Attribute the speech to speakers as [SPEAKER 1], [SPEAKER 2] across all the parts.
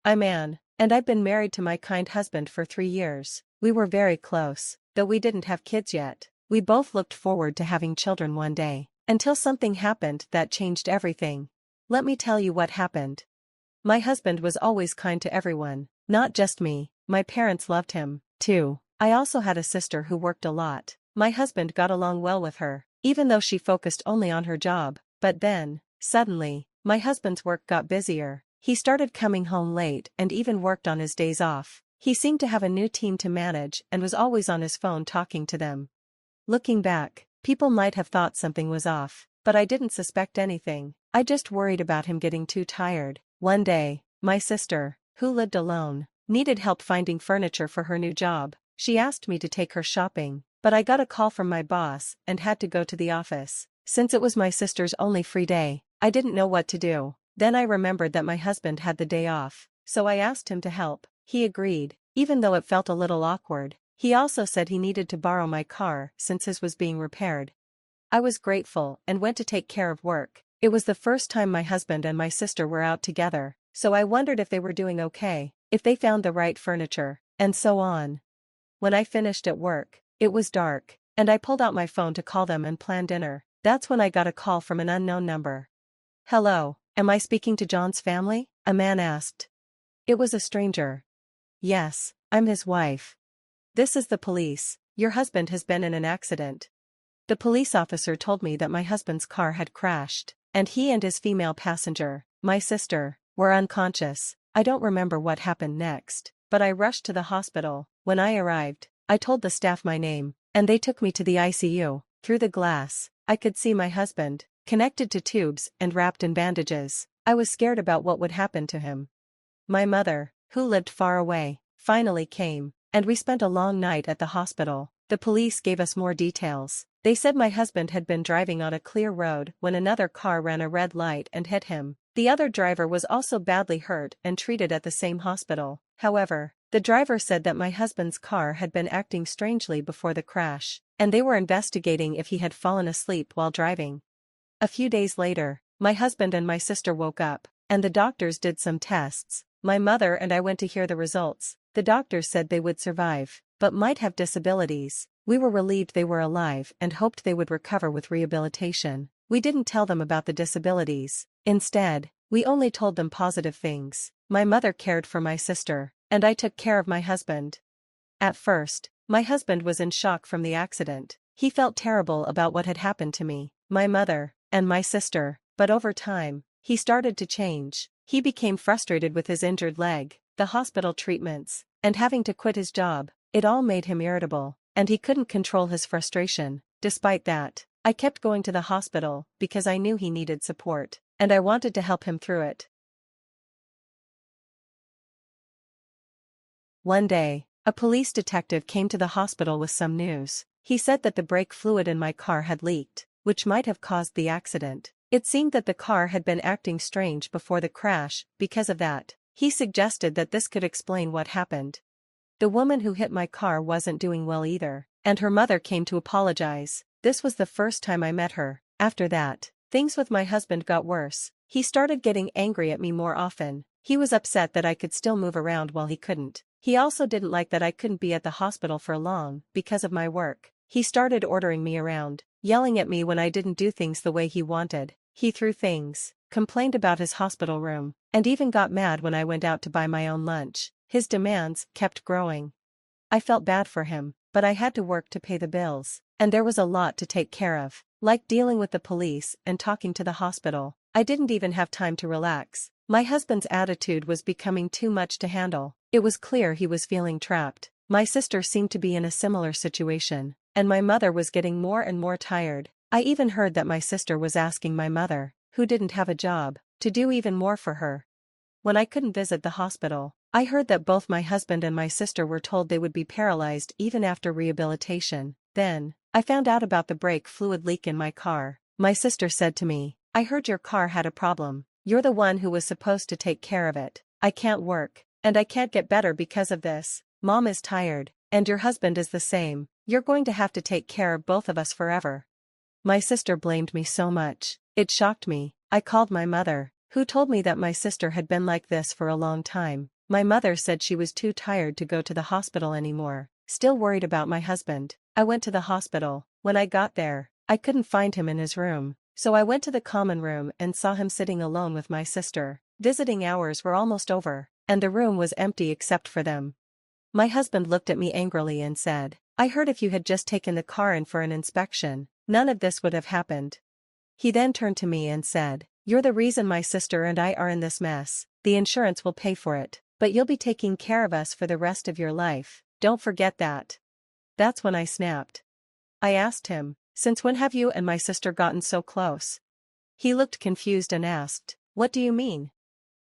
[SPEAKER 1] I'm Anne, and I've been married to my kind husband for 3 years. We were very close, though we didn't have kids yet. We both looked forward to having children one day, until something happened that changed everything. Let me tell you what happened. My husband was always kind to everyone, not just me. My parents loved him, too. I also had a sister who worked a lot. My husband got along well with her, even though she focused only on her job. But then, suddenly, my husband's work got busier. He started coming home late and even worked on his days off. He seemed to have a new team to manage and was always on his phone talking to them. Looking back, people might have thought something was off, but I didn't suspect anything. I just worried about him getting too tired. One day, my sister, who lived alone, needed help finding furniture for her new job. She asked me to take her shopping, but I got a call from my boss and had to go to the office. Since it was my sister's only free day, I didn't know what to do. Then I remembered that my husband had the day off, so I asked him to help. He agreed, even though it felt a little awkward. He also said he needed to borrow my car since his was being repaired. I was grateful and went to take care of work. It was the first time my husband and my sister were out together, so I wondered if they were doing okay, if they found the right furniture, and so on. When I finished at work, it was dark, and I pulled out my phone to call them and plan dinner. That's when I got a call from an unknown number. "Hello, am I speaking to John's family?" a man asked. It was a stranger. "Yes, I'm his wife. This is the police. Your husband has been in an accident." The police officer told me that my husband's car had crashed, and he and his female passenger, my sister, were unconscious. I don't remember what happened next, but I rushed to the hospital. When I arrived, I told the staff my name, and they took me to the ICU. Through the glass, I could see my husband, connected to tubes and wrapped in bandages. I was scared about what would happen to him. My mother, who lived far away, finally came, and we spent a long night at the hospital. The police gave us more details. They said my husband had been driving on a clear road when another car ran a red light and hit him. The other driver was also badly hurt and treated at the same hospital. However, the driver said that my husband's car had been acting strangely before the crash, and they were investigating if he had fallen asleep while driving. A few days later, my husband and my sister woke up, and the doctors did some tests. My mother and I went to hear the results. The doctors said they would survive, but might have disabilities. We were relieved they were alive and hoped they would recover with rehabilitation. We didn't tell them about the disabilities. Instead, we only told them positive things. My mother cared for my sister, and I took care of my husband. At first, my husband was in shock from the accident. He felt terrible about what had happened to me, my mother, and my sister, but over time, he started to change. He became frustrated with his injured leg, the hospital treatments, and having to quit his job. It all made him irritable, and he couldn't control his frustration. Despite that, I kept going to the hospital because I knew he needed support, and I wanted to help him through it. One day, a police detective came to the hospital with some news. He said that the brake fluid in my car had leaked, which might have caused the accident. It seemed that the car had been acting strange before the crash. Because of that, he suggested that this could explain what happened. The woman who hit my car wasn't doing well either, and her mother came to apologize. This was the first time I met her. After that, things with my husband got worse. He started getting angry at me more often. He was upset that I could still move around while he couldn't. He also didn't like that I couldn't be at the hospital for long because of my work. He started ordering me around, yelling at me when I didn't do things the way he wanted. He threw things, complained about his hospital room, and even got mad when I went out to buy my own lunch. His demands kept growing. I felt bad for him, but I had to work to pay the bills, and there was a lot to take care of, like dealing with the police and talking to the hospital. I didn't even have time to relax. My husband's attitude was becoming too much to handle. It was clear he was feeling trapped. My sister seemed to be in a similar situation, and my mother was getting more and more tired. I even heard that my sister was asking my mother, who didn't have a job, to do even more for her. When I couldn't visit the hospital, I heard that both my husband and my sister were told they would be paralyzed even after rehabilitation. Then, I found out about the brake fluid leak in my car. My sister said to me, "I heard your car had a problem. You're the one who was supposed to take care of it. I can't work, and I can't get better because of this. Mom is tired, and your husband is the same. You're going to have to take care of both of us forever." My sister blamed me so much. It shocked me. I called my mother, Who told me that my sister had been like this for a long time? My mother said she was too tired to go to the hospital anymore, still worried about my husband. I went to the hospital. When I got there, I couldn't find him in his room, so I went to the common room and saw him sitting alone with my sister. Visiting hours were almost over, and the room was empty except for them. My husband looked at me angrily and said, "I heard if you had just taken the car in for an inspection, none of this would have happened." He then turned to me and said, "You're the reason my sister and I are in this mess. The insurance will pay for it, but you'll be taking care of us for the rest of your life. Don't forget that." That's when I snapped. I asked him, "Since when have you and my sister gotten so close?" He looked confused and asked, "What do you mean?"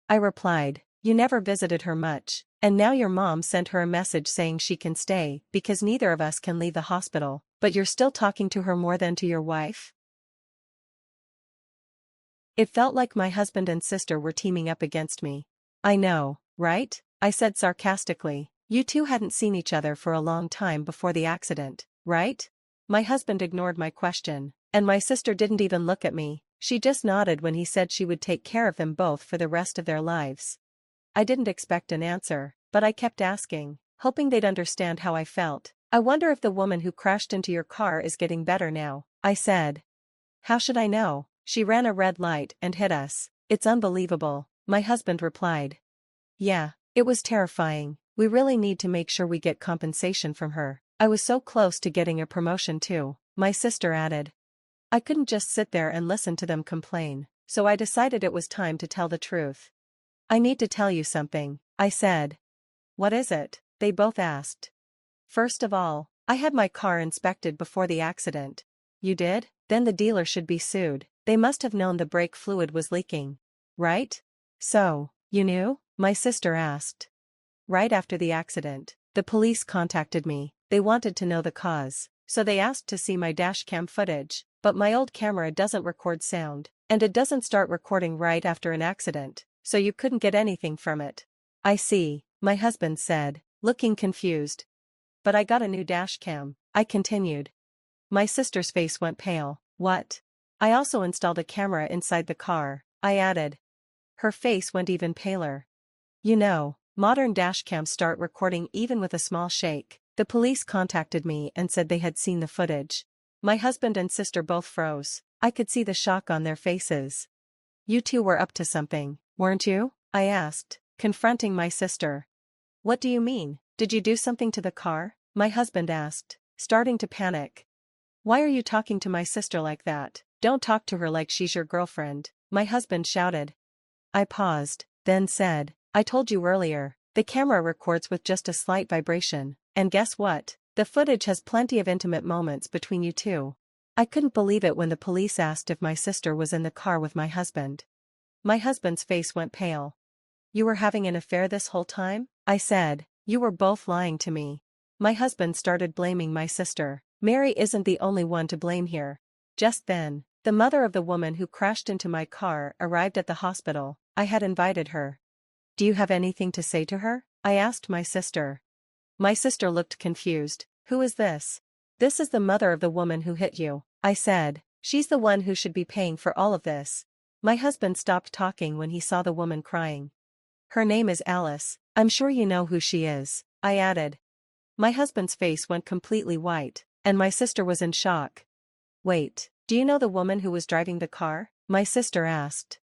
[SPEAKER 1] I replied, "You never visited her much, and now your mom sent her a message saying she can stay because neither of us can leave the hospital, but you're still talking to her more than to your wife?" It felt like my husband and sister were teaming up against me. "I know, right?" I said sarcastically. "You two hadn't seen each other for a long time before the accident, right?" My husband ignored my question, and my sister didn't even look at me. She just nodded when he said she would take care of them both for the rest of their lives. I didn't expect an answer, but I kept asking, hoping they'd understand how I felt. "I wonder if the woman who crashed into your car is getting better now," I said. "How should I know? She ran a red light and hit us. It's unbelievable," my husband replied. "Yeah, it was terrifying. We really need to make sure we get compensation from her. I was so close to getting a promotion too," my sister added. I couldn't just sit there and listen to them complain, so I decided it was time to tell the truth. "I need to tell you something," I said. "What is it?" they both asked. "First of all, I had my car inspected before the accident." "You did? Then the dealer should be sued. They must have known the brake fluid was leaking. Right?" "So, you knew?" my sister asked. "Right after the accident, the police contacted me. They wanted to know the cause, so they asked to see my dashcam footage, but my old camera doesn't record sound, and it doesn't start recording right after an accident, so you couldn't get anything from it." "I see," my husband said, looking confused. "But I got a new dashcam," I continued. My sister's face went pale. "What?" "I also installed a camera inside the car," I added. Her face went even paler. "You know, modern dashcams start recording even with a small shake. The police contacted me and said they had seen the footage." My husband and sister both froze. I could see the shock on their faces. "You two were up to something, weren't you?" I asked, confronting my sister. "What do you mean? Did you do something to the car?" my husband asked, starting to panic. "Why are you talking to my sister like that? Don't talk to her like she's your girlfriend," my husband shouted. I paused, then said, "I told you earlier, the camera records with just a slight vibration, and guess what? The footage has plenty of intimate moments between you two." I couldn't believe it when the police asked if my sister was in the car with my husband. My husband's face went pale. "You were having an affair this whole time?" I said. "You were both lying to me." My husband started blaming my sister. "Mary isn't the only one to blame here." Just then, the mother of the woman who crashed into my car arrived at the hospital. I had invited her. "Do you have anything to say to her?" I asked my sister. My sister looked confused. "Who is this?" "This is the mother of the woman who hit you," I said. "She's the one who should be paying for all of this." My husband stopped talking when he saw the woman crying. "Her name is Alice. I'm sure you know who she is," I added. My husband's face went completely white, and my sister was in shock. "Wait, do you know the woman who was driving the car?" my sister asked.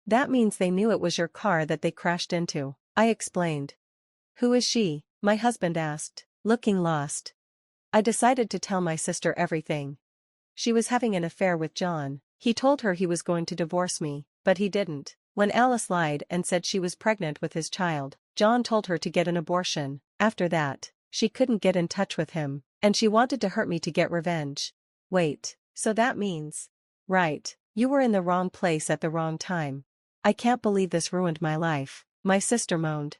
[SPEAKER 1] "That means they knew it was your car that they crashed into," I explained. "Who is she?" my husband asked, looking lost. I decided to tell my sister everything. She was having an affair with John. He told her he was going to divorce me, but he didn't. When Alice lied and said she was pregnant with his child, John told her to get an abortion. After that, she couldn't get in touch with him, and she wanted to hurt me to get revenge. "Wait, so that means..." "Right, you were in the wrong place at the wrong time." "I can't believe this ruined my life," my sister moaned.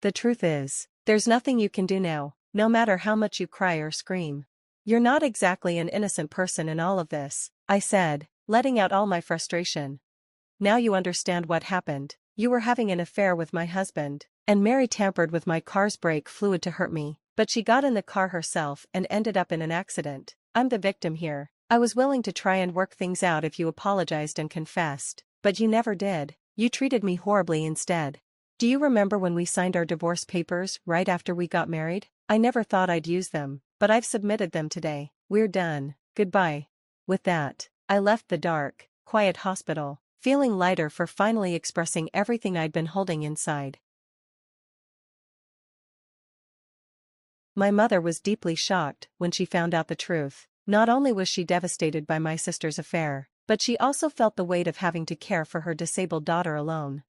[SPEAKER 1] "The truth is, there's nothing you can do now, no matter how much you cry or scream." "You're not exactly an innocent person in all of this," I said, letting out all my frustration. "Now you understand what happened. You were having an affair with my husband, and Mary tampered with my car's brake fluid to hurt me, but she got in the car herself and ended up in an accident. I'm the victim here. I was willing to try and work things out if you apologized and confessed, but you never did." You treated me horribly instead. Do you remember when we signed our divorce papers right after we got married? I never thought I'd use them, but I've submitted them today. We're done. Goodbye. With that, I left the dark, quiet hospital, feeling lighter for finally expressing everything I'd been holding inside. My mother was deeply shocked when she found out the truth. Not only was she devastated by my sister's affair, but she also felt the weight of having to care for her disabled daughter alone.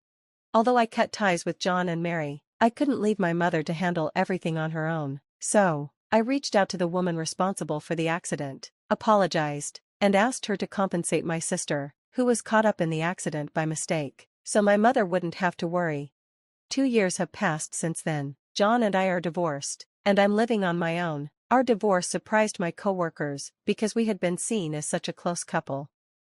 [SPEAKER 1] Although I cut ties with John and Mary, I couldn't leave my mother to handle everything on her own. So, I reached out to the woman responsible for the accident, apologized, and asked her to compensate my sister, who was caught up in the accident by mistake, so my mother wouldn't have to worry. 2 years have passed since then. John and I are divorced, and I'm living on my own. Our divorce surprised my coworkers because we had been seen as such a close couple.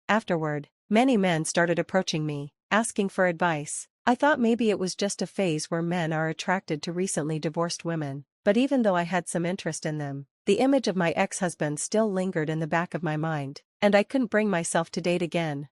[SPEAKER 1] Afterward, many men started approaching me, asking for advice. I thought maybe it was just a phase where men are attracted to recently divorced women, but even though I had some interest in them, the image of my ex-husband still lingered in the back of my mind, and I couldn't bring myself to date again.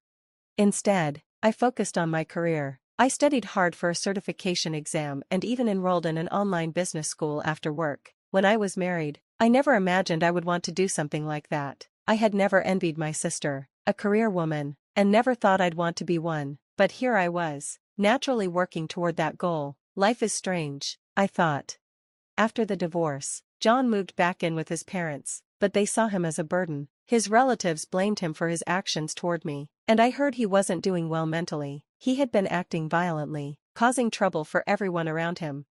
[SPEAKER 1] Instead, I focused on my career. I studied hard for a certification exam and even enrolled in an online business school after work. When I was married, I never imagined I would want to do something like that. I had never envied my sister, a career woman, and never thought I'd want to be one, but here I was, naturally working toward that goal. Life is strange, I thought. After the divorce, John moved back in with his parents, but they saw him as a burden. His relatives blamed him for his actions toward me, and I heard he wasn't doing well mentally. He had been acting violently, causing trouble for everyone around him.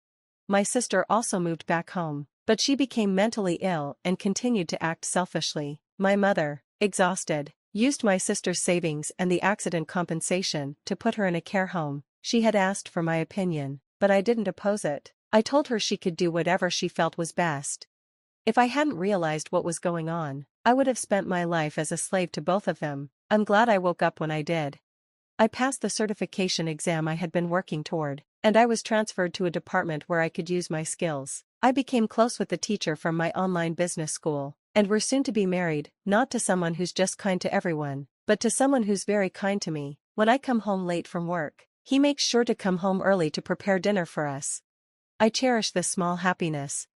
[SPEAKER 1] My sister also moved back home, but she became mentally ill and continued to act selfishly. My mother, exhausted, used my sister's savings and the accident compensation to put her in a care home. She had asked for my opinion, but I didn't oppose it. I told her she could do whatever she felt was best. If I hadn't realized what was going on, I would have spent my life as a slave to both of them. I'm glad I woke up when I did. I passed the certification exam I had been working toward, and I was transferred to a department where I could use my skills. I became close with the teacher from my online business school, and we're soon to be married, not to someone who's just kind to everyone, but to someone who's very kind to me. When I come home late from work, he makes sure to come home early to prepare dinner for us. I cherish this small happiness.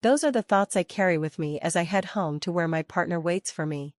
[SPEAKER 1] Those are the thoughts I carry with me as I head home to where my partner waits for me.